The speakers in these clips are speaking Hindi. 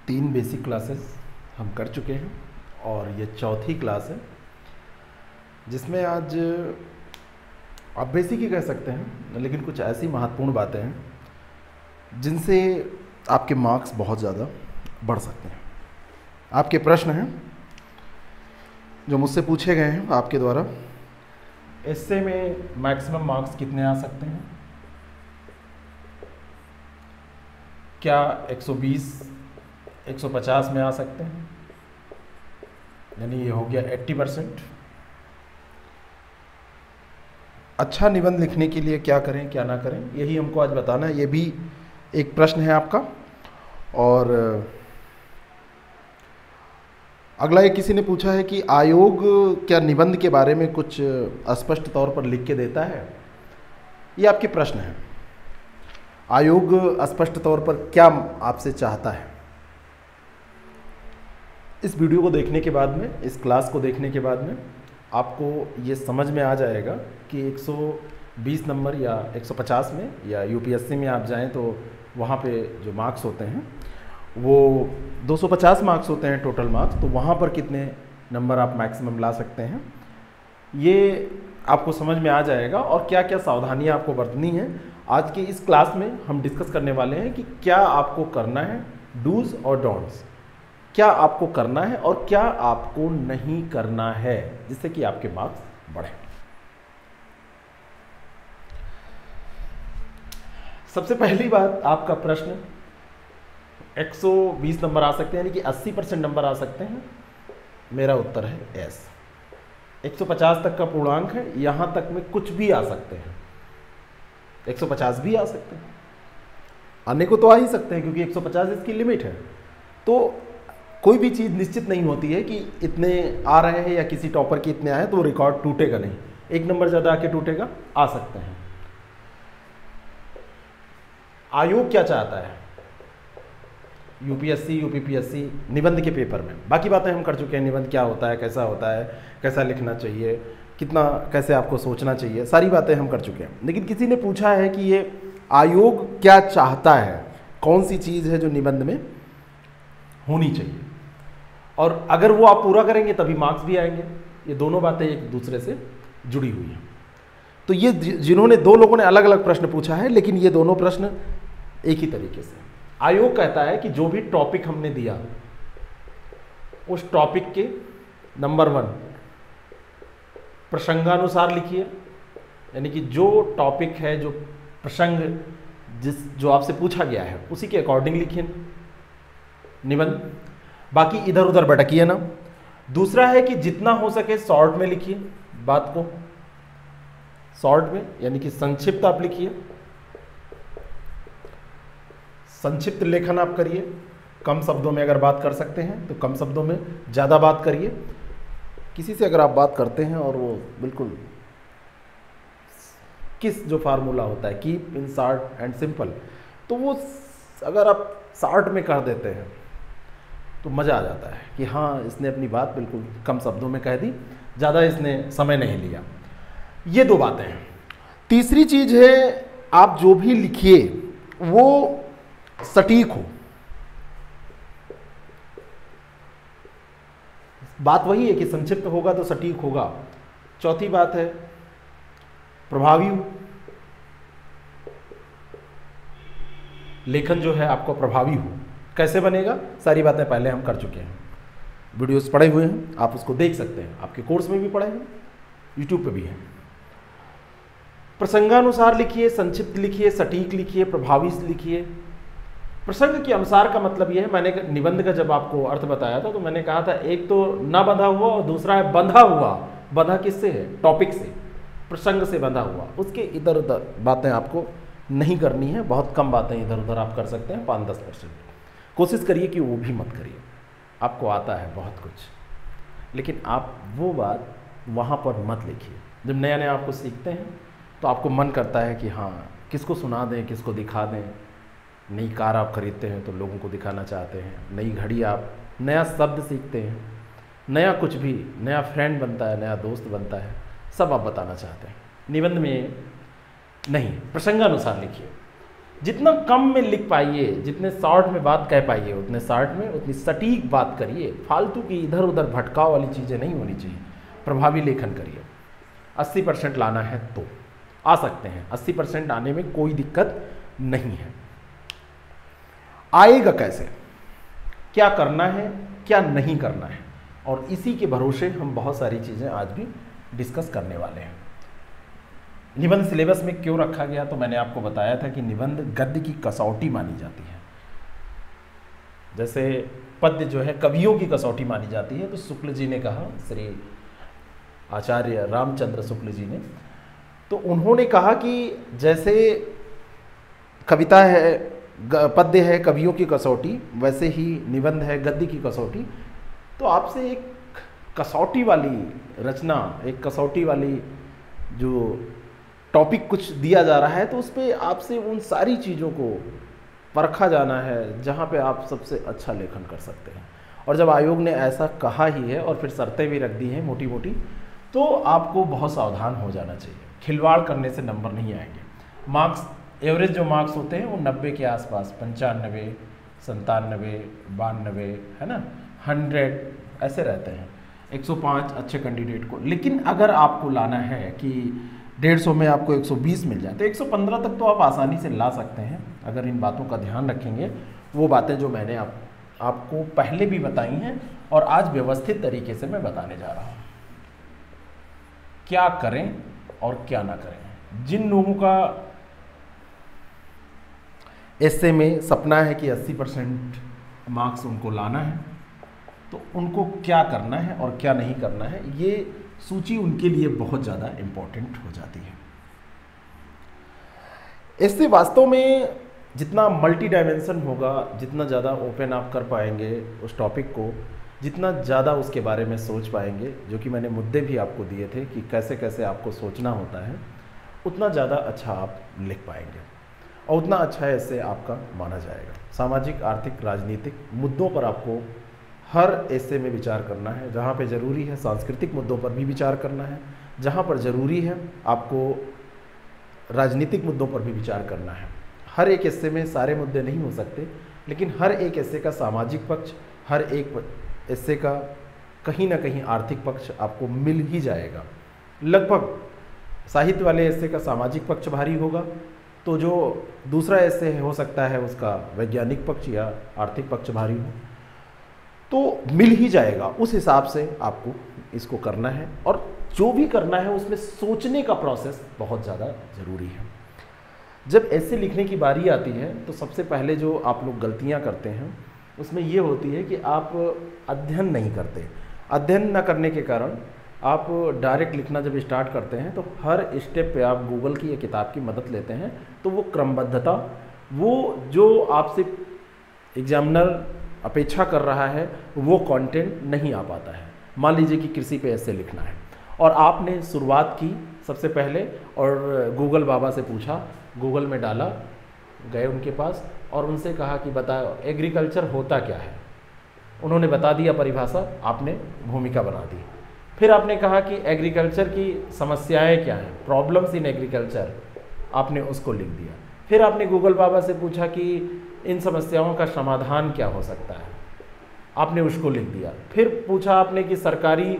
3 बेसिक क्लासेस हम कर चुके हैं और ये चौथी क्लास है जिसमें आज आप बेसिक ही कह सकते हैं, लेकिन कुछ ऐसी महत्वपूर्ण बातें हैं जिनसे आपके मार्क्स बहुत ज़्यादा बढ़ सकते हैं। आपके प्रश्न हैं जो मुझसे पूछे गए हैं आपके द्वारा। इससे में मैक्सिमम मार्क्स कितने आ सकते हैं? क्या 120 150 में आ सकते हैं? यानी ये हो गया 80%। अच्छा निबंध लिखने के लिए क्या करें क्या ना करें, यही हमको आज बताना है। ये भी एक प्रश्न है आपका। और अगला एक किसी ने पूछा है कि आयोग क्या निबंध के बारे में कुछ स्पष्ट तौर पर लिख के देता है? ये आपके प्रश्न है। आयोग स्पष्ट तौर पर क्या आपसे चाहता है? इस वीडियो को देखने के बाद में, इस क्लास को देखने के बाद में आपको ये समझ में आ जाएगा कि 120 नंबर या 150 में या यूपीएससी में आप जाएं तो वहाँ पे जो मार्क्स होते हैं वो 250 मार्क्स होते हैं टोटल मार्क्स, तो वहाँ पर कितने नंबर आप मैक्सिमम ला सकते हैं ये आपको समझ में आ जाएगा। और क्या क्या सावधानियाँ आपको बरतनी है, आज के इस क्लास में हम डिस्कस करने वाले हैं कि क्या आपको करना है, डूज और डोंट्स, क्या आपको करना है और क्या आपको नहीं करना है, जिससे कि आपके मार्क्स बढ़े। सबसे पहली बात, आपका प्रश्न 120 नंबर आ सकते हैं, यानी कि 80% नंबर आ सकते हैं। मेरा उत्तर है एस। 150 तक का पूर्णांक है, यहां तक में कुछ भी आ सकते हैं। 150 भी आ सकते हैं, आने को तो आ ही सकते हैं क्योंकि 150 इसकी लिमिट है। तो कोई भी चीज़ निश्चित नहीं होती है कि इतने आ रहे हैं या किसी टॉपर के इतने आए तो वो रिकॉर्ड टूटेगा नहीं, एक नंबर ज़्यादा आके टूटेगा, आ सकते हैं। आयोग क्या चाहता है यूपीएससी यूपीपीएससी निबंध के पेपर में? बाकी बातें हम कर चुके हैं, निबंध क्या होता है, कैसा लिखना चाहिए, कितना कैसे आपको सोचना चाहिए, सारी बातें हम कर चुके हैं। लेकिन किसी ने पूछा है कि ये आयोग क्या चाहता है, कौन सी चीज़ है जो निबंध में होनी चाहिए, और अगर वो आप पूरा करेंगे तभी मार्क्स भी आएंगे। ये दोनों बातें एक दूसरे से जुड़ी हुई हैं। तो ये जिन्होंने, 2 लोगों ने अलग अलग प्रश्न पूछा है, लेकिन ये दोनों प्रश्न एक ही तरीके से। आयोग कहता है कि जो भी टॉपिक हमने दिया उस टॉपिक के नंबर 1 प्रसंगानुसार लिखिए, यानी कि जो टॉपिक है, जो प्रसंग जो आपसे पूछा गया है उसी के अकॉर्डिंग लिखिए निबंध, बाकी इधर उधर भटकिए ना। दूसरा है कि जितना हो सके शॉर्ट में लिखिए, बात को शॉर्ट में, यानी कि संक्षिप्त आप लिखिए, संक्षिप्त लेखन आप करिए। कम शब्दों में अगर बात कर सकते हैं तो कम शब्दों में, ज़्यादा बात करिए। किसी से अगर आप बात करते हैं और वो बिल्कुल किस जो फार्मूला होता है, keep in short and simple, तो वो अगर आप शॉर्ट में कर देते हैं तो मज़ा आ जाता है कि हाँ, इसने अपनी बात बिल्कुल कम शब्दों में कह दी, ज़्यादा इसने समय नहीं लिया। ये 2 बातें हैं। तीसरी चीज़ है, आप जो भी लिखिए वो सटीक हो। बात वही है कि संक्षिप्त होगा तो सटीक होगा। चौथी बात है प्रभावी हो, लेखन जो है आपको प्रभावी हो। कैसे बनेगा, सारी बातें पहले हम कर चुके हैं, वीडियोस पड़े हुए हैं, आप उसको देख सकते हैं। आपके कोर्स में भी पढ़े हैं, यूट्यूब पे भी है। प्रसंगानुसार लिखिए, संक्षिप्त लिखिए, सटीक लिखिए, प्रभावी लिखिए। प्रसंग के अनुसार का मतलब यह है, मैंने निबंध का जब आपको अर्थ बताया था तो मैंने कहा था एक तो ना बंधा हुआ और दूसरा है बंधा हुआ। बंधा किससे है? टॉपिक से, प्रसंग से बंधा हुआ। उसके इधर उधर बातें आपको नहीं करनी है, बहुत कम बातें इधर उधर आप कर सकते हैं, 5-10%। कोशिश करिए कि वो भी मत करिए। आपको आता है बहुत कुछ, लेकिन आप वो बात वहाँ पर मत लिखिए। जब नया नया आपको सीखते हैं तो आपको मन करता है कि हाँ, किसको सुना दें, किसको दिखा दें। नई कार आप खरीदते हैं तो लोगों को दिखाना चाहते हैं, नई घड़ी, आप नया शब्द सीखते हैं, नया कुछ भी, नया फ्रेंड बनता है, नया दोस्त बनता है, सब आप बताना चाहते हैं। निबंध में नहीं, प्रसंगानुसार लिखिए। जितना कम में लिख पाइए, जितने शॉर्ट में बात कह पाइए उतने शॉर्ट में उतनी सटीक बात करिए। फालतू की इधर उधर भटकाव वाली चीज़ें नहीं होनी चाहिए। प्रभावी लेखन करिए। 80% लाना है तो आ सकते हैं, 80% आने में कोई दिक्कत नहीं है। आएगा कैसे, क्या करना है, क्या नहीं करना है, और इसी के भरोसे हम बहुत सारी चीज़ें आज भी डिस्कस करने वाले हैं। निबंध सिलेबस में क्यों रखा गया, तो मैंने आपको बताया था कि निबंध गद्य की कसौटी मानी जाती है। जैसे पद्य जो है कवियों की कसौटी मानी जाती है, तो शुक्ल जी ने कहा, श्री आचार्य रामचंद्र शुक्ल जी ने, तो उन्होंने कहा कि जैसे कविता है, पद्य है कवियों की कसौटी, वैसे ही निबंध है गद्य की कसौटी। तो आपसे एक कसौटी वाली रचना, एक कसौटी वाली जो टॉपिक कुछ दिया जा रहा है, तो उस पर आपसे उन सारी चीज़ों को परखा जाना है जहाँ पे आप सबसे अच्छा लेखन कर सकते हैं। और जब आयोग ने ऐसा कहा ही है और फिर शर्तें भी रख दी हैं मोटी मोटी, तो आपको बहुत सावधान हो जाना चाहिए। खिलवाड़ करने से नंबर नहीं आएंगे। मार्क्स, एवरेज जो मार्क्स होते हैं वो 90 के आसपास, 95, 97, 92, है ना, 100 ऐसे रहते हैं, 105 अच्छे कैंडिडेट को। लेकिन अगर आपको लाना है कि 150 में आपको 120 मिल जाए, तो 115 तक तो आप आसानी से ला सकते हैं अगर इन बातों का ध्यान रखेंगे। वो बातें जो मैंने आपको पहले भी बताई हैं और आज व्यवस्थित तरीके से मैं बताने जा रहा हूँ। क्या करें और क्या ना करें। जिन लोगों का ऐसे में सपना है कि 80% मार्क्स उनको लाना है, तो उनको क्या करना है और क्या नहीं करना है, ये सूची उनके लिए बहुत ज़्यादा इम्पोर्टेंट हो जाती है। इससे वास्तव में जितना मल्टी डायमेंशन होगा, जितना ज़्यादा ओपन आप कर पाएंगे उस टॉपिक को, जितना ज़्यादा उसके बारे में सोच पाएंगे, जो कि मैंने मुद्दे भी आपको दिए थे कि कैसे कैसे आपको सोचना होता है, उतना ज़्यादा अच्छा आप लिख पाएंगे और उतना अच्छा ऐसे आपका माना जाएगा। सामाजिक, आर्थिक, राजनीतिक मुद्दों पर आपको हर ऐसे में विचार करना है। जहाँ पे ज़रूरी है सांस्कृतिक मुद्दों पर भी विचार करना है, जहाँ पर ज़रूरी है आपको राजनीतिक मुद्दों पर भी विचार करना है। हर एक हिस्से में सारे मुद्दे नहीं हो सकते, लेकिन हर एक हिस्से का सामाजिक पक्ष, हर एक हिस्से का कहीं ना कहीं आर्थिक पक्ष आपको मिल ही जाएगा। लगभग साहित्य वाले हिस्से का सामाजिक पक्ष भारी होगा, तो जो दूसरा हिस्से हो सकता है उसका वैज्ञानिक पक्ष या आर्थिक पक्ष भारी हो, तो मिल ही जाएगा। उस हिसाब से आपको इसको करना है, और जो भी करना है उसमें सोचने का प्रोसेस बहुत ज़्यादा ज़रूरी है। जब ऐसे लिखने की बारी आती है, तो सबसे पहले जो आप लोग गलतियां करते हैं उसमें ये होती है कि आप अध्ययन नहीं करते। अध्ययन न करने के कारण आप डायरेक्ट लिखना जब स्टार्ट करते हैं, तो हर स्टेप पे आप गूगल की या किताब की मदद लेते हैं, तो वो क्रमबद्धता, वो जो आपसे एग्जामिनर अपेक्षा कर रहा है, वो कंटेंट नहीं आ पाता है। मान लीजिए कि कृषि पे ऐसे लिखना है और आपने शुरुआत की सबसे पहले और गूगल बाबा से पूछा, गूगल में डाला, गए उनके पास और उनसे कहा कि बताओ एग्रीकल्चर होता क्या है। उन्होंने बता दिया परिभाषा, आपने भूमिका बना दी। फिर आपने कहा कि एग्रीकल्चर की समस्याएं क्या हैं, प्रॉब्लम्स इन एग्रीकल्चर, आपने उसको लिख दिया। फिर आपने गूगल बाबा से पूछा कि इन समस्याओं का समाधान क्या हो सकता है, आपने उसको लिख दिया। फिर पूछा आपने कि सरकारी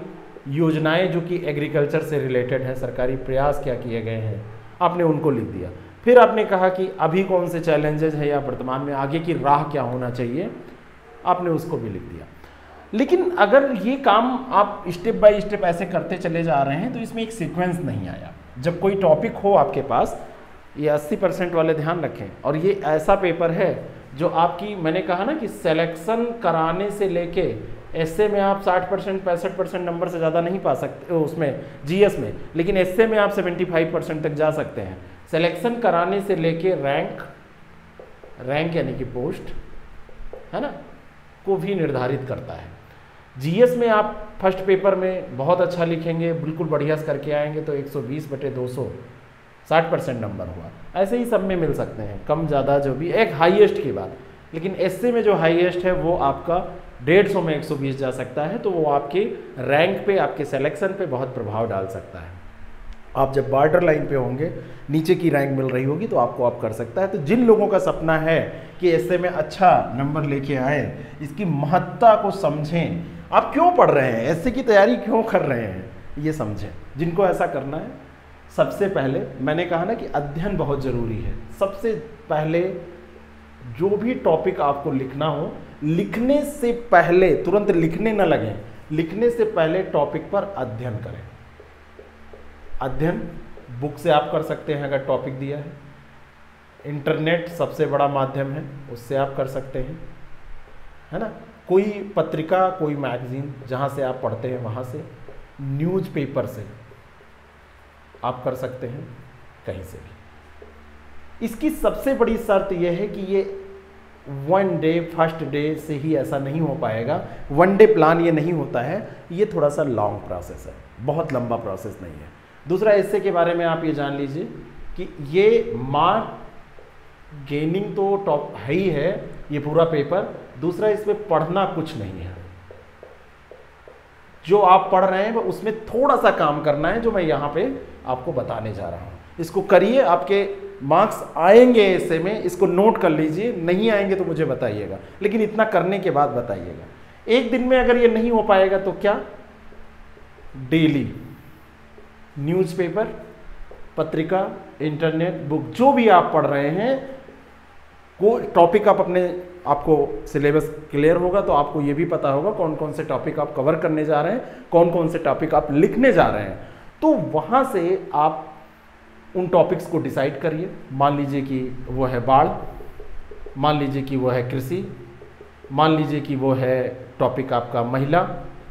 योजनाएं जो कि एग्रीकल्चर से रिलेटेड है, सरकारी प्रयास क्या किए गए हैं, आपने उनको लिख दिया। फिर आपने कहा कि अभी कौन से चैलेंजेस है या वर्तमान में आगे की राह क्या होना चाहिए, आपने उसको भी लिख दिया। लेकिन अगर ये काम आप स्टेप बाय स्टेप ऐसे करते चले जा रहे हैं, तो इसमें एक सीक्वेंस नहीं आया। जब कोई टॉपिक हो आपके पास, ये 80% वाले ध्यान रखें, और ये ऐसा पेपर है जो आपकी, मैंने कहा ना कि सिलेक्शन कराने से लेके एसए में आप 60% 65% नंबर से ज़्यादा नहीं पा सकते उसमें जीएस में, लेकिन एसए में आप 75% तक जा सकते हैं। सिलेक्शन कराने से लेके रैंक यानी कि पोस्ट, है ना, को भी निर्धारित करता है। जीएस में आप फर्स्ट पेपर में बहुत अच्छा लिखेंगे, बिल्कुल बढ़िया से करके आएंगे, तो 120/200 60% नंबर हुआ। ऐसे ही सब में मिल सकते हैं, कम ज़्यादा जो भी, एक हाईएस्ट की बात। लेकिन एसए में जो हाईएस्ट है वो आपका 150 में 120 जा सकता है, तो वो आपके रैंक पे, आपके सिलेक्शन पे बहुत प्रभाव डाल सकता है। आप जब बॉर्डर लाइन पे होंगे, नीचे की रैंक मिल रही होगी, तो आपको आप कर सकता है। तो जिन लोगों का सपना है कि ऐसे में अच्छा नंबर लेके आए, इसकी महत्ता को समझें, आप क्यों पढ़ रहे हैं, ऐसे की तैयारी क्यों कर रहे हैं, ये समझें। जिनको ऐसा करना है, सबसे पहले मैंने कहा ना कि अध्ययन बहुत ज़रूरी है। सबसे पहले जो भी टॉपिक आपको लिखना हो, लिखने से पहले तुरंत लिखने न लगें, लिखने से पहले टॉपिक पर अध्ययन करें। अध्ययन बुक से आप कर सकते हैं अगर टॉपिक दिया है, इंटरनेट सबसे बड़ा माध्यम है, उससे आप कर सकते हैं, है ना। कोई पत्रिका, कोई मैगजीन जहाँ से आप पढ़ते हैं वहाँ से, न्यूज़पेपर से आप कर सकते हैं, कहीं से भी। इसकी सबसे बड़ी शर्त यह है कि ये वन डे फर्स्ट डे से ही ऐसा नहीं हो पाएगा, वन डे प्लान ये नहीं होता है, ये थोड़ा सा लॉन्ग प्रोसेस है, बहुत लंबा प्रोसेस नहीं है। दूसरा, ऐसे के बारे में आप ये जान लीजिए कि ये मार्क गेनिंग तो टॉप है ही है, ये पूरा पेपर। दूसरा, इसमें पढ़ना कुछ नहीं है, जो आप पढ़ रहे हैं वो उसमें थोड़ा सा काम करना है, जो मैं यहाँ पे आपको बताने जा रहा हूँ। इसको करिए, आपके मार्क्स आएंगे ऐसे में, इसको नोट कर लीजिए। नहीं आएंगे तो मुझे बताइएगा, लेकिन इतना करने के बाद बताइएगा। एक दिन में अगर ये नहीं हो पाएगा तो क्या, डेली न्यूज़पेपर, पत्रिका, इंटरनेट, बुक, जो भी आप पढ़ रहे हैं, को टॉपिक आप अपने, आपको सिलेबस क्लियर होगा तो आपको ये भी पता होगा कौन कौन से टॉपिक आप कवर करने जा रहे हैं, कौन कौन से टॉपिक आप लिखने जा रहे हैं। तो वहाँ से आप उन टॉपिक्स को डिसाइड करिए। मान लीजिए कि वो है बाढ़, मान लीजिए कि वो है कृषि, मान लीजिए कि वो है टॉपिक आपका महिला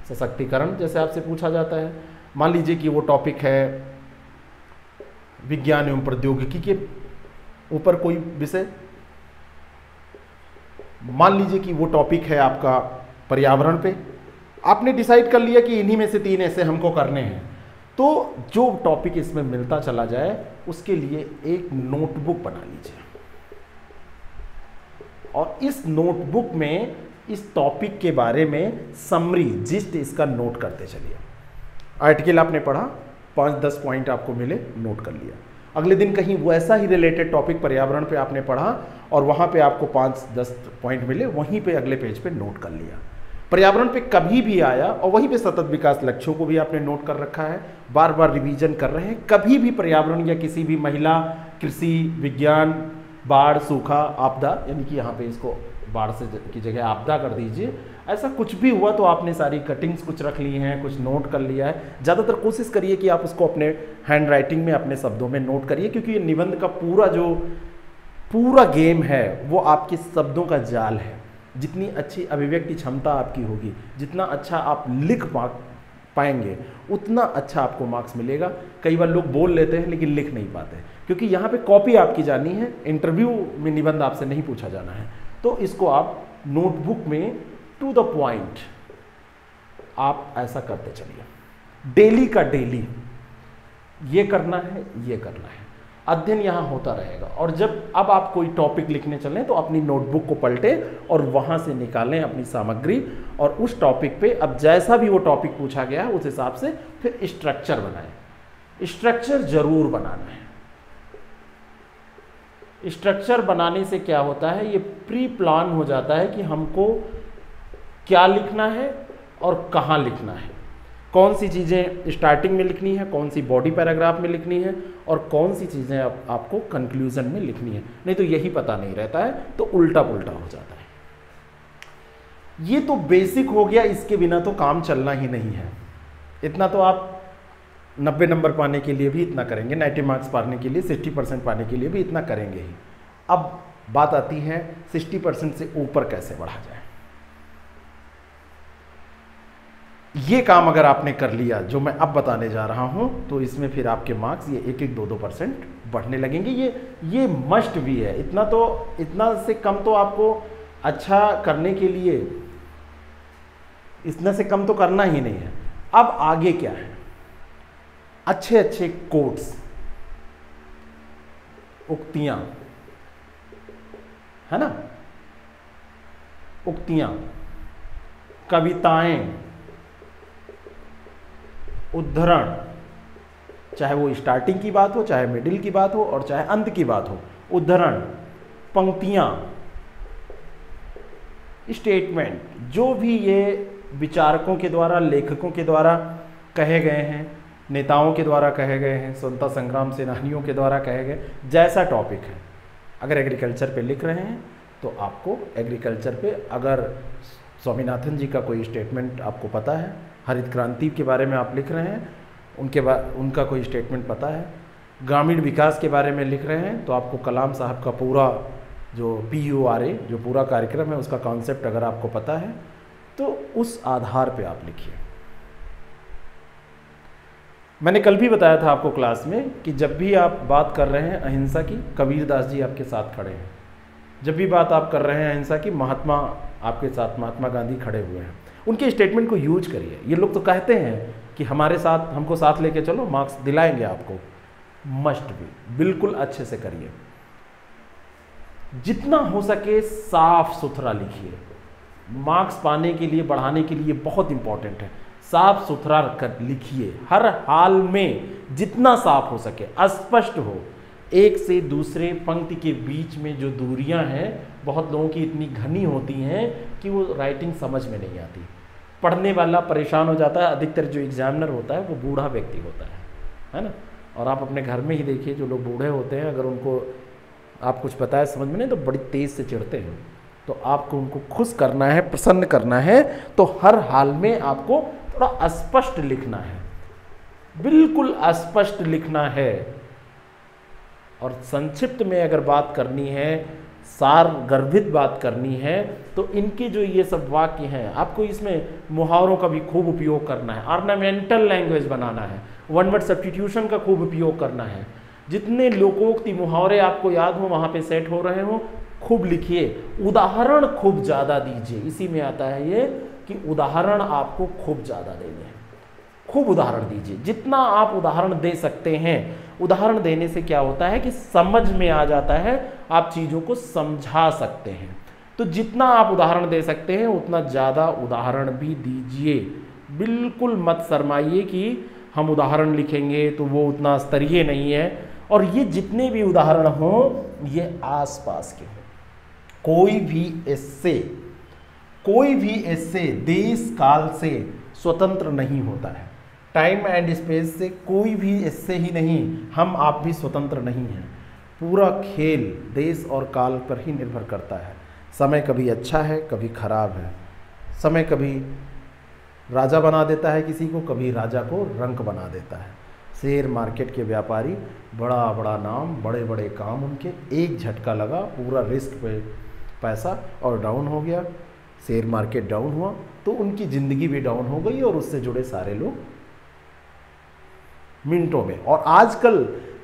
सशक्तिकरण, जैसे आपसे पूछा जाता है। मान लीजिए कि वो टॉपिक है विज्ञान एवं प्रौद्योगिकी के ऊपर कोई विषय। मान लीजिए कि वो टॉपिक है आपका पर्यावरण पे। आपने डिसाइड कर लिया कि इन्हीं में से 3 ऐसे हमको करने हैं, तो जो टॉपिक इसमें मिलता चला जाए उसके लिए एक नोटबुक बना लीजिए, और इस नोटबुक में इस टॉपिक के बारे में समरी, जिस्ट इसका नोट करते चलिए। आर्टिकल आपने पढ़ा, 5-10 पॉइंट आपको मिले, नोट कर लिया। अगले दिन कहीं वैसा ही रिलेटेड टॉपिक पर्यावरण पे आपने पढ़ा और वहाँ पे आपको 5-10 पॉइंट मिले, वहीं पे अगले पेज पे नोट कर लिया। पर्यावरण पे कभी भी आया और वहीं पे सतत विकास लक्ष्यों को भी आपने नोट कर रखा है, बार बार रिवीजन कर रहे हैं। कभी भी पर्यावरण या किसी भी महिला, कृषि, विज्ञान, बाढ़, सूखा, आपदा, यानी कि यहाँ पे इसको बाढ़ से की जगह आपदा कर दीजिए। ऐसा कुछ भी हुआ तो आपने सारी कटिंग्स कुछ रख ली हैं, कुछ नोट कर लिया है। ज़्यादातर कोशिश करिए कि आप उसको अपने हैंड राइटिंग में, अपने शब्दों में नोट करिए, क्योंकि ये निबंध का पूरा गेम है वो आपके शब्दों का जाल है। जितनी अच्छी अभिव्यक्ति क्षमता आपकी होगी, जितना अच्छा आप लिख पाएंगे, उतना अच्छा आपको मार्क्स मिलेगा। कई बार लोग बोल लेते हैं लेकिन लिख नहीं पाते, क्योंकि यहाँ पे कॉपी आपकी जानी है, इंटरव्यू में निबंध आपसे नहीं पूछा जाना है। तो इसको आप नोटबुक में टू द पॉइंट आप ऐसा करते चलिए। डेली का डेली ये करना है, ये करना है। अध्ययन यहाँ होता रहेगा। और जब अब आप कोई टॉपिक लिखने चलें तो अपनी नोटबुक को पलटें और वहाँ से निकालें अपनी सामग्री, और उस टॉपिक पे अब जैसा भी वो टॉपिक पूछा गया है उस हिसाब से फिर स्ट्रक्चर बनाएं। स्ट्रक्चर जरूर बनाना है। स्ट्रक्चर बनाने से क्या होता है, ये प्री प्लान हो जाता है कि हमको क्या लिखना है और कहाँ लिखना है, कौन सी चीज़ें स्टार्टिंग में लिखनी है, कौन सी बॉडी पैराग्राफ में लिखनी है, और कौन सी चीज़ें आपको कंक्लूजन में लिखनी है। नहीं तो यही पता नहीं रहता है तो उल्टा पुल्टा हो जाता है। ये तो बेसिक हो गया, इसके बिना तो काम चलना ही नहीं है। इतना तो आप 90 नंबर पाने के लिए भी इतना करेंगे, 90 मार्क्स पाने के लिए, 60% पाने के लिए भी इतना करेंगे ही। अब बात आती है 60% से ऊपर कैसे बढ़ा जाए। ये काम अगर आपने कर लिया जो मैं अब बताने जा रहा हूं, तो इसमें फिर आपके मार्क्स ये 1-1, 2-2% बढ़ने लगेंगे। ये मस्ट भी है। इतना से कम तो आपको अच्छा करने के लिए, इतना से कम तो करना ही नहीं है। अब आगे क्या है, अच्छे अच्छे कोट्स, उक्तियां, है ना, उक्तियां, कविताएं, उद्धरण, चाहे वो स्टार्टिंग की बात हो, चाहे मिडिल की बात हो और चाहे अंत की बात हो। उद्धरण, पंक्तियाँ, स्टेटमेंट, जो भी ये विचारकों के द्वारा, लेखकों के द्वारा कहे गए हैं, नेताओं के द्वारा कहे गए हैं, स्वतंत्रता संग्राम सेनानियों के द्वारा कहे गए, जैसा टॉपिक है, अगर एग्रीकल्चर पे लिख रहे हैं तो आपको एग्रीकल्चर पे, अगर स्वामीनाथन जी का कोई स्टेटमेंट आपको पता है, हरित क्रांति के बारे में आप लिख रहे हैं, उनका कोई स्टेटमेंट पता है, ग्रामीण विकास के बारे में लिख रहे हैं तो आपको कलाम साहब का पूरा जो PURA जो पूरा कार्यक्रम है उसका कॉन्सेप्ट अगर आपको पता है तो उस आधार पे आप लिखिए। मैंने कल भी बताया था आपको क्लास में कि जब भी आप बात कर रहे हैं अहिंसा की, कबीरदास जी आपके साथ खड़े हैं। जब भी बात आप कर रहे हैं अहिंसा की, महात्मा आपके साथ, महात्मा गांधी खड़े हुए हैं। उनके स्टेटमेंट को यूज करिए। ये लोग तो कहते हैं कि हमारे साथ, हमको साथ लेके चलो, मार्क्स दिलाएंगे आपको। मस्ट भी, बिल्कुल अच्छे से करिए। जितना हो सके साफ सुथरा लिखिए। मार्क्स पाने के लिए, बढ़ाने के लिए बहुत इंपॉर्टेंट है। साफ सुथरा कर लिखिए, हर हाल में जितना साफ हो सके, अस्पष्ट हो। एक से दूसरे पंक्ति के बीच में जो दूरियां हैं, बहुत लोगों की इतनी घनी होती हैं कि वो राइटिंग समझ में नहीं आती। पढ़ने वाला परेशान हो जाता है। अधिकतर जो एग्जामिनर होता है वो बूढ़ा व्यक्ति होता है ना। और आप अपने घर में ही देखिए, जो लोग बूढ़े होते हैं, अगर उनको आप कुछ बताए समझ में नहीं तो बड़ी तेज़ से चिढ़ते हैं। तो आपको उनको खुश करना है, प्रसन्न करना है, तो हर हाल में आपको थोड़ा स्पष्ट लिखना है, बिल्कुल स्पष्ट लिखना है। और संक्षिप्त में अगर बात करनी है, सार गर्भित बात करनी है, तो इनके जो ये सब वाक्य हैं, आपको इसमें मुहावरों का भी खूब उपयोग करना है। ऑर्नामेंटल लैंग्वेज बनाना है, वन वर्ड सब्स्टिट्यूशन का खूब उपयोग करना है। जितने लोकोक्ति मुहावरे आपको याद हो, वहाँ पे सेट हो रहे हो, खूब लिखिए। उदाहरण खूब ज़्यादा दीजिए। इसी में आता है ये कि उदाहरण आपको खूब ज़्यादा देने हैं। खूब उदाहरण दीजिए, जितना आप उदाहरण दे सकते हैं। उदाहरण देने से क्या होता है कि समझ में आ जाता है, आप चीज़ों को समझा सकते हैं। तो जितना आप उदाहरण दे सकते हैं उतना ज़्यादा उदाहरण भी दीजिए। बिल्कुल मत शर्माइए कि हम उदाहरण लिखेंगे तो वो उतना स्तरीय नहीं है। और ये जितने भी उदाहरण हों, ये आसपास के हों। कोई भी एस्से देश काल से स्वतंत्र नहीं होता है। टाइम एंड स्पेस से कोई भी एस्से ही नहीं, हम आप भी स्वतंत्र नहीं हैं। पूरा खेल देश और काल पर ही निर्भर करता है। समय कभी अच्छा है, कभी खराब है। समय कभी राजा बना देता है किसी को, कभी राजा को रंक बना देता है। शेयर मार्केट के व्यापारी, बड़ा बड़ा नाम, बड़े बड़े काम, उनके एक झटका लगा, पूरा रिस्क पे पैसा और डाउन हो गया। शेयर मार्केट डाउन हुआ तो उनकी ज़िंदगी भी डाउन हो गई और उससे जुड़े सारे लोग मिनटों में। और आजकल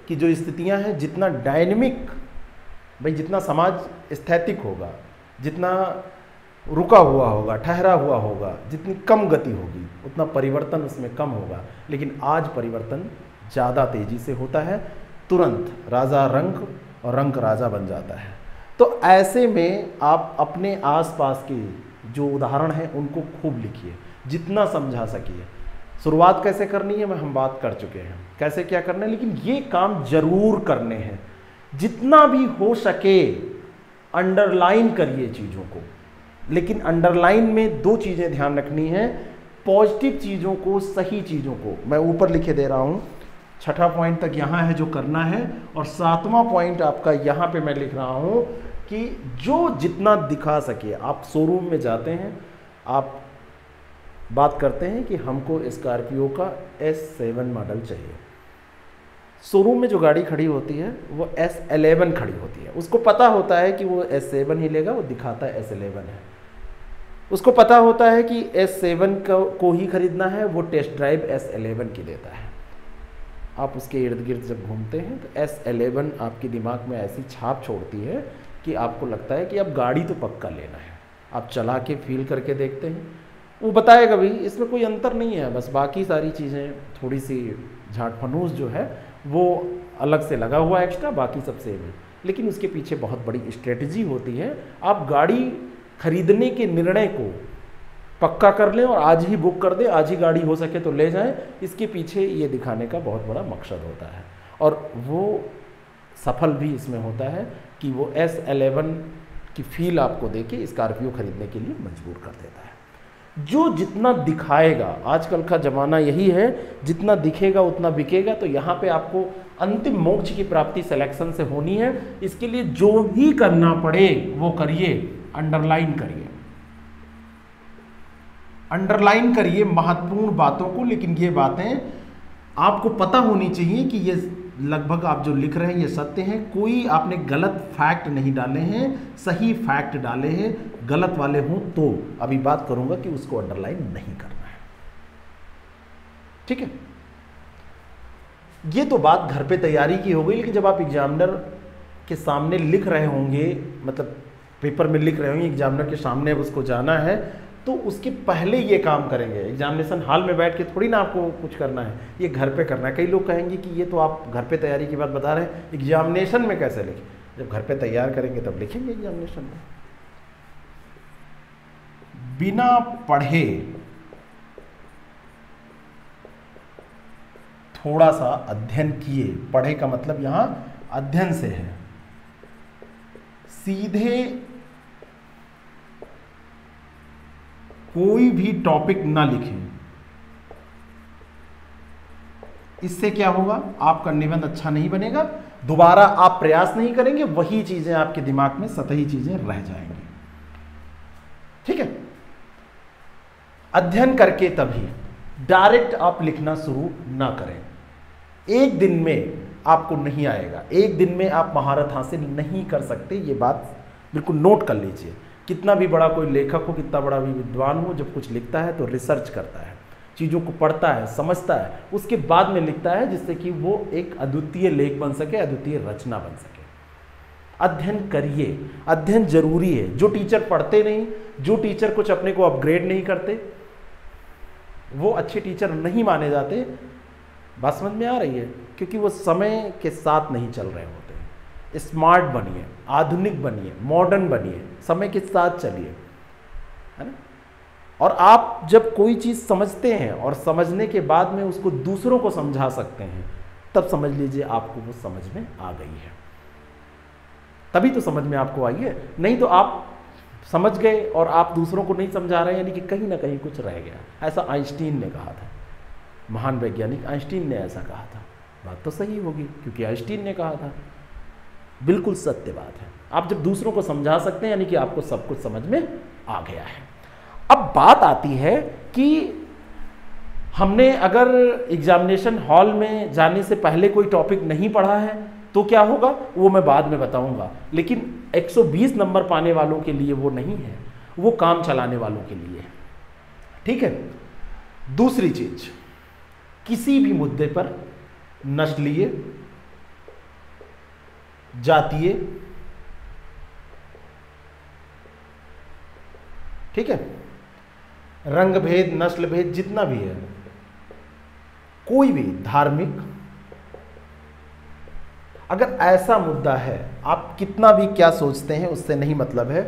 की जो स्थितियां हैं, जितना डायनेमिक, भाई जितना समाज स्थैतिक होगा, जितना रुका हुआ होगा, ठहरा हुआ होगा, जितनी कम गति होगी, उतना परिवर्तन उसमें कम होगा। लेकिन आज परिवर्तन ज़्यादा तेज़ी से होता है। तुरंत राजा रंक और रंक राजा बन जाता है। तो ऐसे में आप अपने आसपास के जो उदाहरण हैं उनको खूब लिखिए, जितना समझा सकिए। शुरुआत कैसे करनी है हम बात कर चुके हैं, कैसे क्या करना है, लेकिन ये काम जरूर करने हैं। जितना भी हो सके अंडरलाइन करिए चीज़ों को। लेकिन अंडरलाइन में दो चीज़ें ध्यान रखनी है, पॉजिटिव चीज़ों को, सही चीज़ों को। मैं ऊपर लिखे दे रहा हूँ, 6ठा पॉइंट तक यहाँ है जो करना है, और 7वां पॉइंट आपका यहाँ पे मैं लिख रहा हूँ कि जो जितना दिखा सके। आप शोरूम में जाते हैं, आप बात करते हैं कि हमको स्कॉर्पियो का S7 मॉडल चाहिए। शोरूम में जो गाड़ी खड़ी होती है वो S11 खड़ी होती है। उसको पता होता है कि वो S7 ही लेगा, वो दिखाता है S11 है। उसको पता होता है कि S7 को ही खरीदना है, वो टेस्ट ड्राइव S11 की देता है। आप उसके इर्द गिर्द जब घूमते हैं तो S11 आपके दिमाग में ऐसी छाप छोड़ती है कि आपको लगता है कि अब गाड़ी तो पक्का लेना है। आप चला के फील करके देखते हैं, वो बताएगा भी इसमें कोई अंतर नहीं है, बस बाकी सारी चीज़ें थोड़ी सी झाट फनूस जो है वो अलग से लगा हुआ है एक्स्ट्रा, बाकी सब सेम है। लेकिन उसके पीछे बहुत बड़ी स्ट्रेटजी होती है। आप गाड़ी खरीदने के निर्णय को पक्का कर लें और आज ही बुक कर दें, आज ही गाड़ी हो सके तो ले जाएं। इसके पीछे ये दिखाने का बहुत बड़ा मकसद होता है और वो सफल भी इसमें होता है कि वो S11 की फील आपको देके स्कॉर्पियो खरीदने के लिए मजबूर कर देता है। जो जितना दिखाएगा, आजकल का ज़माना यही है, जितना दिखेगा उतना बिकेगा। तो यहाँ पे आपको अंतिम मोक्ष की प्राप्ति सिलेक्शन से होनी है। इसके लिए जो भी करना पड़े वो करिए, अंडरलाइन करिए, अंडरलाइन करिए महत्वपूर्ण बातों को। लेकिन ये बातें आपको पता होनी चाहिए कि ये लगभग आप जो लिख रहे हैं ये सत्य हैं। कोई आपने गलत फैक्ट नहीं डाले हैं, सही फैक्ट डाले हैं। गलत वाले हों तो अभी बात करूंगा कि उसको अंडरलाइन नहीं करना है, ठीक है। ये तो बात घर पे तैयारी की हो गई। लेकिन जब आप एग्जामिनर के सामने लिख रहे होंगे, मतलब पेपर में लिख रहे होंगे, एग्जामिनर के सामने अब उसको जाना है, तो उसके पहले ये काम करेंगे। एग्जामिनेशन हॉल में बैठ के थोड़ी ना आपको कुछ करना है, ये घर पे करना है। कई लोग कहेंगे कि ये तो आप घर पे तैयारी की बात बता रहे हैं, एग्जामिनेशन में कैसे लिखें? जब घर पे तैयार करेंगे तब लिखेंगे एग्जामिनेशन में। बिना पढ़े थोड़ा सा अध्ययन किए, पढ़े का मतलब यहां अध्ययन से है, सीधे कोई भी टॉपिक ना लिखें। इससे क्या होगा? आपका निबंध अच्छा नहीं बनेगा, दोबारा आप प्रयास नहीं करेंगे, वही चीजें आपके दिमाग में सतही चीजें रह जाएंगी, ठीक है। अध्ययन करके तभी, डायरेक्ट आप लिखना शुरू ना करें। एक दिन में आपको नहीं आएगा, एक दिन में आप महारत हासिल नहीं कर सकते। ये बात बिल्कुल नोट कर लीजिए। कितना भी बड़ा कोई लेखक हो, कितना बड़ा भी विद्वान हो, जब कुछ लिखता है तो रिसर्च करता है, चीज़ों को पढ़ता है, समझता है, उसके बाद में लिखता है, जिससे कि वो एक अद्वितीय लेख बन सके, अद्वितीय रचना बन सके। अध्ययन करिए, अध्ययन जरूरी है। जो टीचर पढ़ते नहीं, जो टीचर कुछ अपने को अपग्रेड नहीं करते, वो अच्छे टीचर नहीं माने जाते। बात समझ में आ रही है? क्योंकि वो समय के साथ नहीं चल रहे होते। स्मार्ट बनिए, आधुनिक बनिए, मॉडर्न बनिए, समय के साथ चलिए, है ना। और आप जब कोई चीज़ समझते हैं और समझने के बाद में उसको दूसरों को समझा सकते हैं, तब समझ लीजिए आपको वो समझ में आ गई है। तभी तो समझ में आपको आई है। नहीं तो आप समझ गए और आप दूसरों को नहीं समझा रहे, यानी कि कहीं ना कहीं कुछ रह गया। ऐसा आइंस्टीन ने कहा था, महान वैज्ञानिक आइंस्टीन ने ऐसा कहा था। बात तो सही होगी क्योंकि आइंस्टीन ने कहा था, बिल्कुल सत्य बात है। आप जब दूसरों को समझा सकते हैं, यानी कि आपको सब कुछ समझ में आ गया है। अब बात आती है कि हमने अगर एग्जामिनेशन हॉल में जाने से पहले कोई टॉपिक नहीं पढ़ा है तो क्या होगा, वो मैं बाद में बताऊंगा। लेकिन 120 नंबर पाने वालों के लिए वो नहीं है, वो काम चलाने वालों के लिए है, ठीक है। दूसरी चीज, किसी भी मुद्दे पर नस्लीय, जातीय, ठीक है, रंग भेद, नस्ल भेद, जितना भी है, कोई भी धार्मिक, अगर ऐसा मुद्दा है, आप कितना भी क्या सोचते हैं उससे नहीं मतलब है।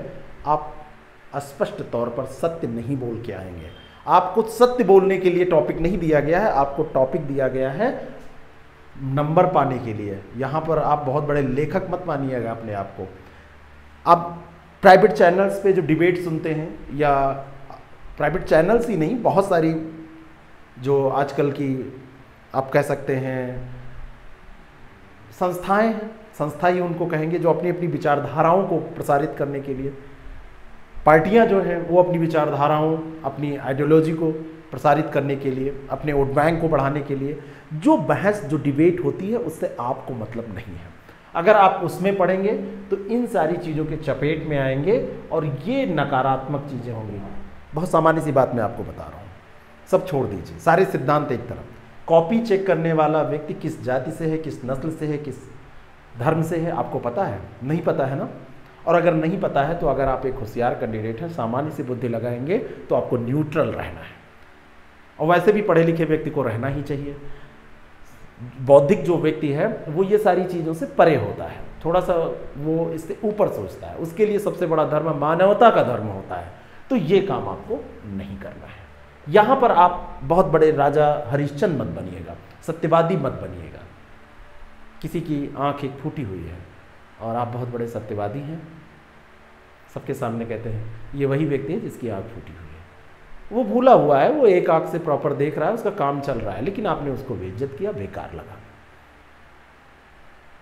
आप स्पष्ट तौर पर सत्य नहीं बोल के आएंगे। आपको सत्य बोलने के लिए टॉपिक नहीं दिया गया है, आपको टॉपिक दिया गया है नंबर पाने के लिए। यहाँ पर आप बहुत बड़े लेखक मत मानिएगा अपने आप को। आप प्राइवेट चैनल्स पे जो डिबेट सुनते हैं, या प्राइवेट चैनल्स ही नहीं, बहुत सारी जो आजकल की आप कह सकते हैं संस्थाएं हैं, संस्था ही उनको कहेंगे, जो अपनी अपनी विचारधाराओं को प्रसारित करने के लिए, पार्टियां जो हैं वो अपनी विचारधाराओं, अपनी आइडियोलॉजी को प्रसारित करने के लिए, अपने वोट बैंक को बढ़ाने के लिए जो बहस, जो डिबेट होती है, उससे आपको मतलब नहीं है। अगर आप उसमें पढ़ेंगे तो इन सारी चीज़ों के चपेट में आएंगे और ये नकारात्मक चीज़ें होंगी। बहुत सामान्य सी बात मैं आपको बता रहा हूँ, सब छोड़ दीजिए, सारे सिद्धांत एक तरफ। कॉपी चेक करने वाला व्यक्ति किस जाति से है, किस नस्ल से है, किस धर्म से है, आपको पता है? नहीं पता है ना। और अगर नहीं पता है तो अगर आप एक होशियार कैंडिडेट हैं, सामान्य सी बुद्धि लगाएंगे तो आपको न्यूट्रल रहना है। और वैसे भी पढ़े लिखे व्यक्ति को रहना ही चाहिए। बौद्धिक जो व्यक्ति है वो ये सारी चीज़ों से परे होता है, थोड़ा सा वो इससे ऊपर सोचता है। उसके लिए सबसे बड़ा धर्म मानवता का धर्म होता है। तो ये काम आपको नहीं करना है। यहाँ पर आप बहुत बड़े राजा हरिश्चंद्र मत बनिएगा, सत्यवादी मत बनिएगा। किसी की आंख एक फूटी हुई है और आप बहुत बड़े सत्यवादी हैं, सबके सामने कहते हैं ये वही व्यक्ति है जिसकी आंख फूटी हुई है, वो भूला हुआ है, वो एक आंख से प्रॉपर देख रहा है, उसका काम चल रहा है, लेकिन आपने उसको बेइज्जत किया, बेकार लगा।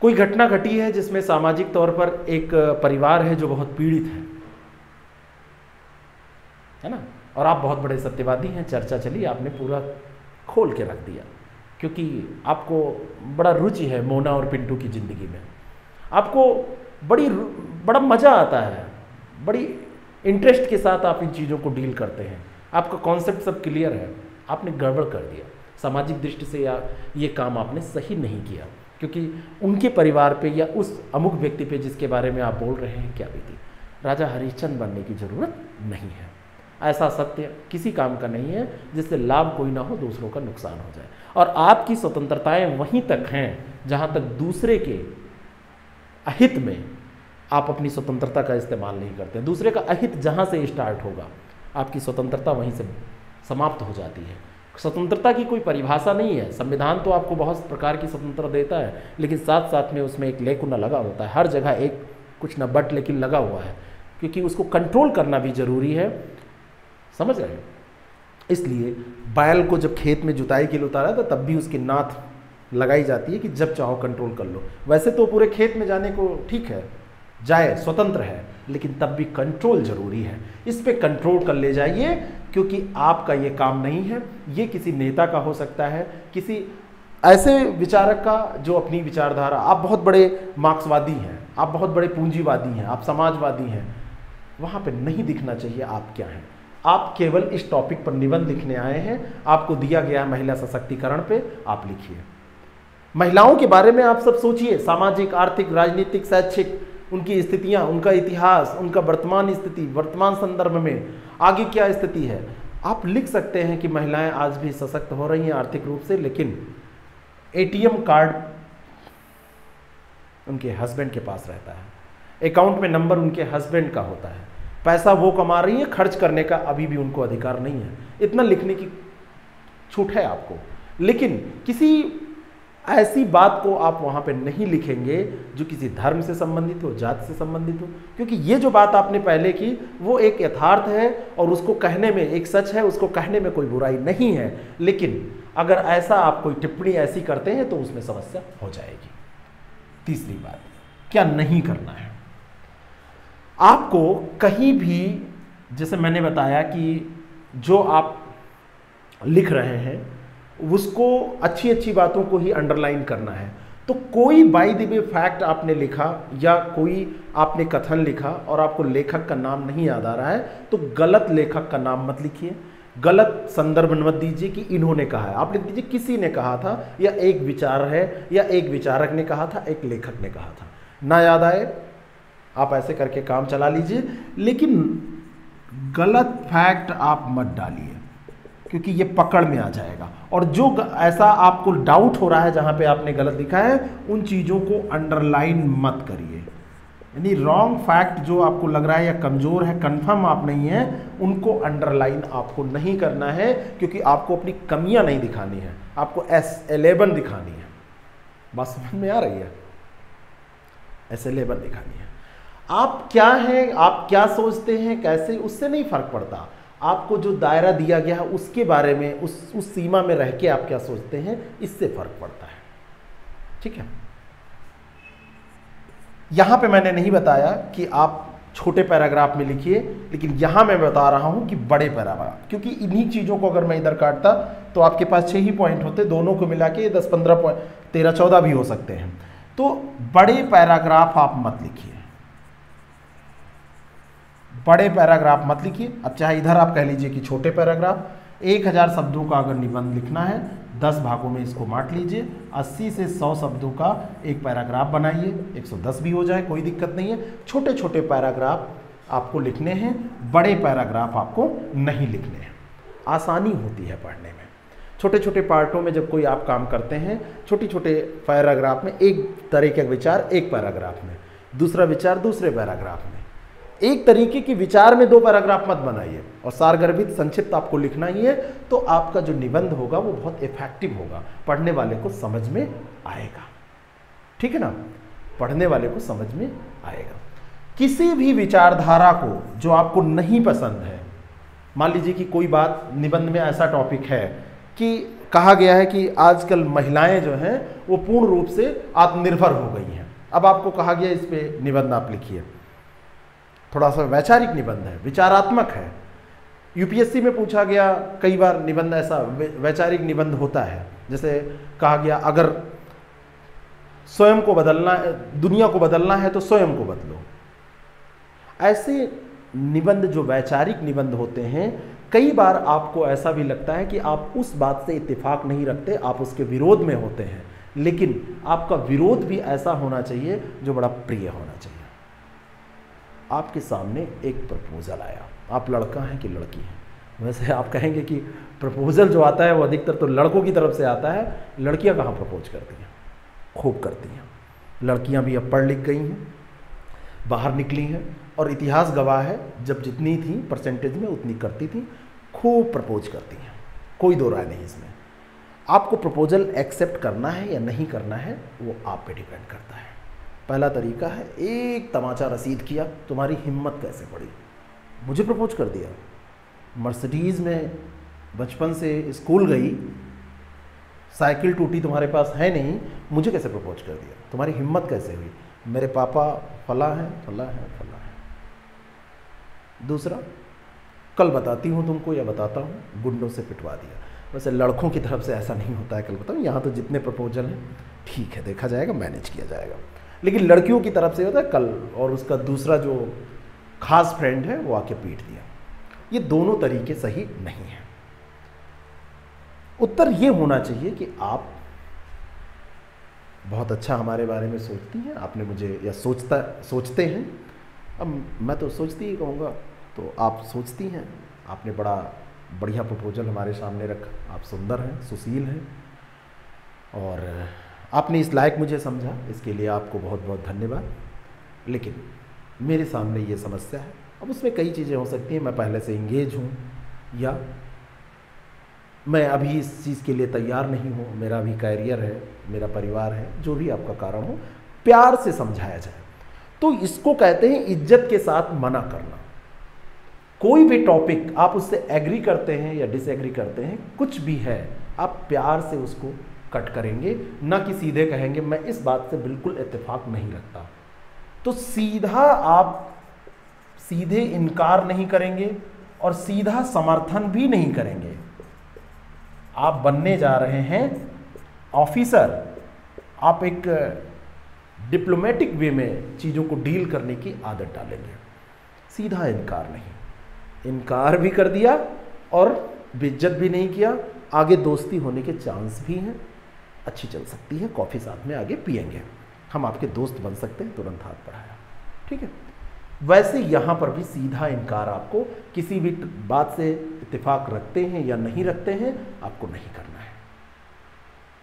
कोई घटना घटी है जिसमें सामाजिक तौर पर एक परिवार है जो बहुत पीड़ित है ना, और आप बहुत बड़े सत्यवादी हैं, चर्चा चली, आपने पूरा खोल के रख दिया, क्योंकि आपको बड़ा रुचि है मोना और पिंटू की ज़िंदगी में, आपको बड़ा मज़ा आता है, बड़ी इंटरेस्ट के साथ आप इन चीज़ों को डील करते हैं, आपका कॉन्सेप्ट सब क्लियर है। आपने गड़बड़ कर दिया सामाजिक दृष्टि से, या ये काम आपने सही नहीं किया, क्योंकि उनके परिवार पे या उस अमुक व्यक्ति पे जिसके बारे में आप बोल रहे हैं क्या बीती। राजा हरिश्चंद्र बनने की ज़रूरत नहीं है। ऐसा सत्य किसी काम का नहीं है जिससे लाभ कोई ना हो, दूसरों का नुकसान हो जाए। और आपकी स्वतंत्रताएं वहीं तक हैं जहाँ तक दूसरे के अहित में आप अपनी स्वतंत्रता का इस्तेमाल नहीं करते। दूसरे का अहित जहाँ से स्टार्ट होगा, आपकी स्वतंत्रता वहीं से समाप्त हो जाती है। स्वतंत्रता की कोई परिभाषा नहीं है। संविधान तो आपको बहुत प्रकार की स्वतंत्रता देता है, लेकिन साथ साथ में उसमें एक लेकुना लगा होता है, हर जगह एक कुछ न बट लेकिन लगा हुआ है, क्योंकि उसको कंट्रोल करना भी जरूरी है। समझ रहे हैं? इसलिए बैल को जब खेत में जुताई के लिए उतारा था तब भी उसकी नाथ लगाई जाती है कि जब चाहो कंट्रोल कर लो। वैसे तो पूरे खेत में जाने को ठीक है, जाए, स्वतंत्र है, लेकिन तब भी कंट्रोल जरूरी है। इस पे कंट्रोल कर ले जाइए, क्योंकि आपका ये काम नहीं है, ये किसी नेता का हो सकता है, किसी ऐसे विचारक का जो अपनी विचारधारा, आप बहुत बड़े मार्क्सवादी हैं, आप बहुत बड़े पूंजीवादी हैं, आप समाजवादी हैं, वहाँ पे नहीं दिखना चाहिए आप क्या हैं। आप केवल इस टॉपिक पर निबंध लिखने आए हैं, आपको दिया गया महिला सशक्तिकरण पे आप लिखिए। महिलाओं के बारे में आप सब सोचिए, सामाजिक, आर्थिक, राजनीतिक, शैक्षिक, उनकी स्थितियां, उनका इतिहास, उनका वर्तमान स्थिति, वर्तमान संदर्भ में आगे क्या स्थिति है। आप लिख सकते हैं कि महिलाएं आज भी सशक्त हो रही हैं आर्थिक रूप से, लेकिन एटीएम कार्ड उनके हस्बैंड के पास रहता है, अकाउंट में नंबर उनके हस्बैंड का होता है, पैसा वो कमा रही है, खर्च करने का अभी भी उनको अधिकार नहीं है। इतना लिखने की छूट है आपको, लेकिन किसी ऐसी बात को आप वहाँ पे नहीं लिखेंगे जो किसी धर्म से संबंधित हो, जाति से संबंधित हो, क्योंकि ये जो बात आपने पहले की वो एक यथार्थ है और उसको कहने में एक सच है, उसको कहने में कोई बुराई नहीं है। लेकिन अगर ऐसा आप कोई टिप्पणी ऐसी करते हैं तो उसमें समस्या हो जाएगी। तीसरी बात, क्या नहीं करना है। आपको कहीं भी, जैसे मैंने बताया कि जो आप लिख रहे हैं उसको अच्छी अच्छी बातों को ही अंडरलाइन करना है। तो कोई बाय द वे फैक्ट आपने लिखा या कोई आपने कथन लिखा और आपको लेखक का नाम नहीं याद आ रहा है, तो गलत लेखक का नाम मत लिखिए, गलत संदर्भ मत दीजिए कि इन्होंने कहा है। आप लिख दीजिए किसी ने कहा था, या एक विचार है, या एक विचारक ने कहा था, एक लेखक ने कहा था। ना याद आए आप ऐसे करके काम चला लीजिए, लेकिन गलत फैक्ट आप मत डालिए, क्योंकि ये पकड़ में आ जाएगा। और जो ऐसा आपको डाउट हो रहा है जहाँ पे आपने गलत लिखा है, उन चीज़ों को अंडरलाइन मत करिए। यानी रॉन्ग फैक्ट जो आपको लग रहा है या कमज़ोर है, कंफर्म आप नहीं है, उनको अंडरलाइन आपको नहीं करना है, क्योंकि आपको अपनी कमियां नहीं दिखानी है, आपको S11 दिखानी है। बात समझ में आ रही है? S11 दिखानी है। आप क्या हैं, आप क्या सोचते हैं, कैसे, उससे नहीं फर्क पड़ता। आपको जो दायरा दिया गया है उसके बारे में, उस सीमा में रह के आप क्या सोचते हैं, इससे फर्क पड़ता है। ठीक है? यहां पे मैंने नहीं बताया कि आप छोटे पैराग्राफ में लिखिए, लेकिन यहां मैं बता रहा हूं कि बड़े पैराग्राफ, क्योंकि इन्हीं चीजों को अगर मैं इधर काटता तो आपके पास 6 ही पॉइंट होते, दोनों को मिला के 10-15 पॉइंट, 13-14 भी हो सकते हैं। तो बड़े पैराग्राफ आप मत लिखिए, बड़े पैराग्राफ मत लिखिए। अब चाहे इधर आप कह लीजिए कि छोटे पैराग्राफ, 1000 शब्दों का अगर निबंध लिखना है, 10 भागों में इसको बांट लीजिए, 80 से 100 शब्दों का एक पैराग्राफ बनाइए, 110 भी हो जाए, कोई दिक्कत नहीं है। छोटे छोटे पैराग्राफ आपको लिखने हैं, बड़े पैराग्राफ आपको नहीं लिखने हैं। आसानी होती है पढ़ने में। छोटे छोटे पार्टों में जब कोई आप काम करते हैं, छोटे छोटे पैराग्राफ में एक तरह के विचार एक पैराग्राफ में, दूसरा विचार दूसरे पैराग्राफ में, एक तरीके की विचार में 2 पैराग्राफ मत बनाइए, और सारगर्भित संक्षिप्त आपको लिखना ही है, तो आपका जो निबंध होगा वो बहुत इफेक्टिव होगा, पढ़ने वाले को समझ में आएगा। ठीक है ना, पढ़ने वाले को समझ में आएगा। किसी भी विचारधारा को जो आपको नहीं पसंद है, मान लीजिए कि कोई बात निबंध में ऐसा टॉपिक है कि कहा गया है कि आजकल महिलाएं जो हैं वो पूर्ण रूप से आत्मनिर्भर हो गई हैं, अब आपको कहा गया इस पे निबंध आप लिखिए। थोड़ा सा वैचारिक निबंध है, विचारात्मक है। यूपीएससी में पूछा गया कई बार निबंध, ऐसा वैचारिक निबंध होता है, जैसे कहा गया अगर स्वयं को बदलना है, दुनिया को बदलना है तो स्वयं को बदलो। ऐसे निबंध जो वैचारिक निबंध होते हैं, कई बार आपको ऐसा भी लगता है कि आप उस बात से इत्तेफाक नहीं रखते, आप उसके विरोध में होते हैं, लेकिन आपका विरोध भी ऐसा होना चाहिए जो बड़ा प्रिय होना चाहिए। आपके सामने एक प्रपोजल आया, आप लड़का हैं कि लड़की हैं, वैसे आप कहेंगे कि प्रपोजल जो आता है वो अधिकतर तो लड़कों की तरफ से आता है, लड़कियां कहाँ प्रपोज करती हैं, खूब करती हैं। लड़कियां भी अब पढ़ लिख गई हैं, बाहर निकली हैं, और इतिहास गवाह है जब जितनी थी परसेंटेज में उतनी करती थी, खूब प्रपोज करती हैं, कोई दो राय नहीं इसमें। आपको प्रपोजल एक्सेप्ट करना है या नहीं करना है वो आप पे डिपेंड करता है। पहला तरीका है, एक तमाचा रसीद किया, तुम्हारी हिम्मत कैसे पड़ी, मुझे प्रपोज कर दिया। मर्सिडीज़ में बचपन से स्कूल गई, साइकिल टूटी तुम्हारे पास है नहीं, मुझे कैसे प्रपोज कर दिया, तुम्हारी हिम्मत कैसे हुई, मेरे पापा फला है फला है फला है। दूसरा, कल बताती हूँ तुमको या बताता हूँ, गुंडों से पिटवा दिया। वैसे लड़कों की तरफ से ऐसा नहीं होता है, कल बताऊँ, यहाँ तो जितने प्रपोजल हैं ठीक है, देखा जाएगा, मैनेज किया जाएगा। लेकिन लड़कियों की तरफ से होता है कल, और उसका दूसरा जो खास फ्रेंड है वो आके पीट दिया। ये दोनों तरीके सही नहीं हैं। उत्तर ये होना चाहिए कि आप बहुत अच्छा हमारे बारे में सोचती हैं, आपने मुझे, या सोचते हैं, अब मैं तो सोचती ही कहूँगा, तो आप सोचती हैं, आपने बड़ा बढ़िया प्रपोजल हमारे सामने रखा, आप सुंदर हैं, सुशील हैं, और आपने इस लायक मुझे समझा, इसके लिए आपको बहुत बहुत धन्यवाद। लेकिन मेरे सामने ये समस्या है, अब उसमें कई चीज़ें हो सकती हैं, मैं पहले से इंगेज हूँ, या मैं अभी इस चीज़ के लिए तैयार नहीं हूँ, मेरा भी कैरियर है, मेरा परिवार है, जो भी आपका कारण हो, प्यार से समझाया जाए। तो इसको कहते हैं इज्जत के साथ मना करना। कोई भी टॉपिक आप उससे एग्री करते हैं या डिसएग्री करते हैं, कुछ भी है, आप प्यार से उसको कट करेंगे, ना कि सीधे कहेंगे मैं इस बात से बिल्कुल इत्तेफाक नहीं रखता। तो सीधा आप सीधे इनकार नहीं करेंगे और सीधा समर्थन भी नहीं करेंगे। आप बनने जा रहे हैं ऑफिसर, आप एक डिप्लोमेटिक वे में चीज़ों को डील करने की आदत डालेंगे, सीधा इनकार नहीं। इनकार भी कर दिया और बेइज्जत भी नहीं किया, आगे दोस्ती होने के चांस भी हैं, अच्छी चल सकती है, कॉफ़ी साथ में आगे पिएंगे, हम आपके दोस्त बन सकते हैं, तुरंत हाथ बढ़ाया, ठीक है। वैसे यहाँ पर भी सीधा इनकार, आपको किसी भी बात से इत्तेफाक रखते हैं या नहीं रखते हैं, आपको नहीं करना है।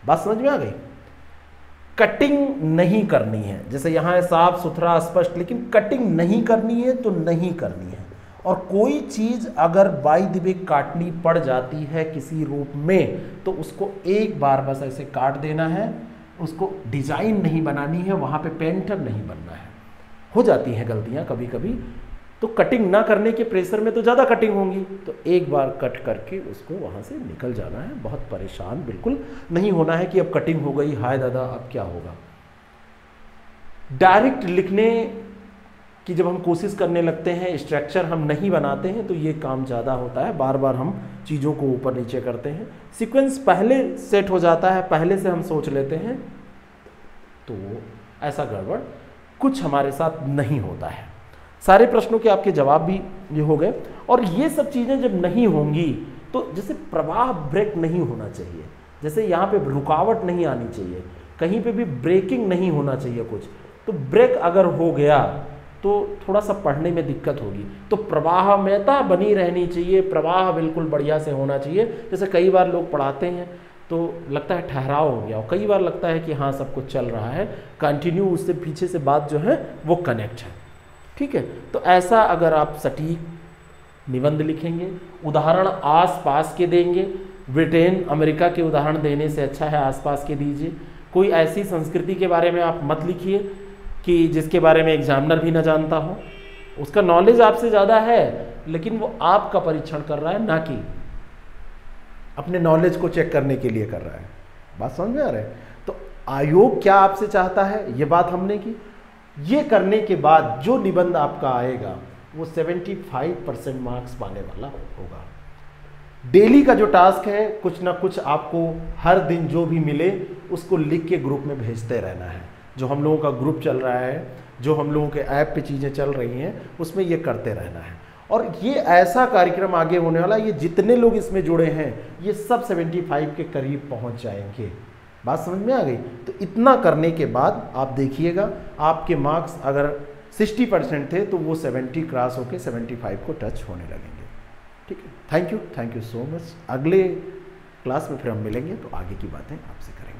बात समझ में आ गई? कटिंग नहीं करनी है, जैसे यहाँ है साफ सुथरा स्पष्ट, लेकिन कटिंग नहीं करनी है तो नहीं करनी है। और कोई चीज़ अगर बाय द वे काटनी पड़ जाती है किसी रूप में, तो उसको एक बार बस ऐसे काट देना है, उसको डिजाइन नहीं बनानी है, वहाँ पे पेंटर नहीं बनना है। हो जाती हैं गलतियाँ कभी कभी, तो कटिंग ना करने के प्रेशर में तो ज़्यादा कटिंग होंगी, तो एक बार कट करके उसको वहाँ से निकल जाना है। बहुत परेशान बिल्कुल नहीं होना है कि अब कटिंग हो गई, हाय दादा अब क्या होगा। डायरेक्ट लिखने कि जब हम कोशिश करने लगते हैं, स्ट्रक्चर हम नहीं बनाते हैं, तो ये काम ज़्यादा होता है, बार बार हम चीज़ों को ऊपर नीचे करते हैं। सीक्वेंस पहले सेट हो जाता है, पहले से हम सोच लेते हैं, तो ऐसा गड़बड़ कुछ हमारे साथ नहीं होता है। सारे प्रश्नों के आपके जवाब भी ये हो गए। और ये सब चीज़ें जब नहीं होंगी, तो जैसे प्रवाह ब्रेक नहीं होना चाहिए, जैसे यहाँ पे रुकावट नहीं आनी चाहिए, कहीं पे भी ब्रेकिंग नहीं होना चाहिए कुछ, तो ब्रेक अगर हो गया तो थोड़ा सा पढ़ने में दिक्कत होगी। तो प्रवाहमयता बनी रहनी चाहिए, प्रवाह बिल्कुल बढ़िया से होना चाहिए। जैसे कई बार लोग पढ़ाते हैं तो लगता है ठहराव हो गया, और कई बार लगता है कि हाँ सब कुछ चल रहा है कंटिन्यू, उससे पीछे से बात जो है वो कनेक्ट है। ठीक है, तो ऐसा अगर आप सटीक निबंध लिखेंगे, उदाहरण आसपास के देंगे, ब्रिटेन अमेरिका के उदाहरण देने से अच्छा है आसपास के दीजिए। कोई ऐसी संस्कृति के बारे में आप मत लिखिए कि जिसके बारे में एग्जामिनर भी ना जानता हो, उसका नॉलेज आपसे ज़्यादा है लेकिन वो आपका परीक्षण कर रहा है, ना कि अपने नॉलेज को चेक करने के लिए कर रहा है। बात समझ में आ रहा है? तो आयोग क्या आपसे चाहता है, ये बात हमने की। ये करने के बाद जो निबंध आपका आएगा वो 75% मार्क्स पाने वाला होगा। डेली का जो टास्क है, कुछ ना कुछ आपको हर दिन जो भी मिले उसको लिख के ग्रुप में भेजते रहना है। जो हम लोगों का ग्रुप चल रहा है, जो हम लोगों के ऐप पे चीज़ें चल रही हैं, उसमें ये करते रहना है। और ये ऐसा कार्यक्रम आगे होने वाला, ये जितने लोग इसमें जुड़े हैं ये सब 75 के करीब पहुंच जाएंगे। बात समझ में आ गई? तो इतना करने के बाद आप देखिएगा आपके मार्क्स अगर 60% थे तो वो 70 क्रॉस होकर 75 को टच होने लगेंगे। ठीक है, थैंक यू सो मच। अगले क्लास में फिर हम मिलेंगे तो आगे की बातें आपसे करेंगे।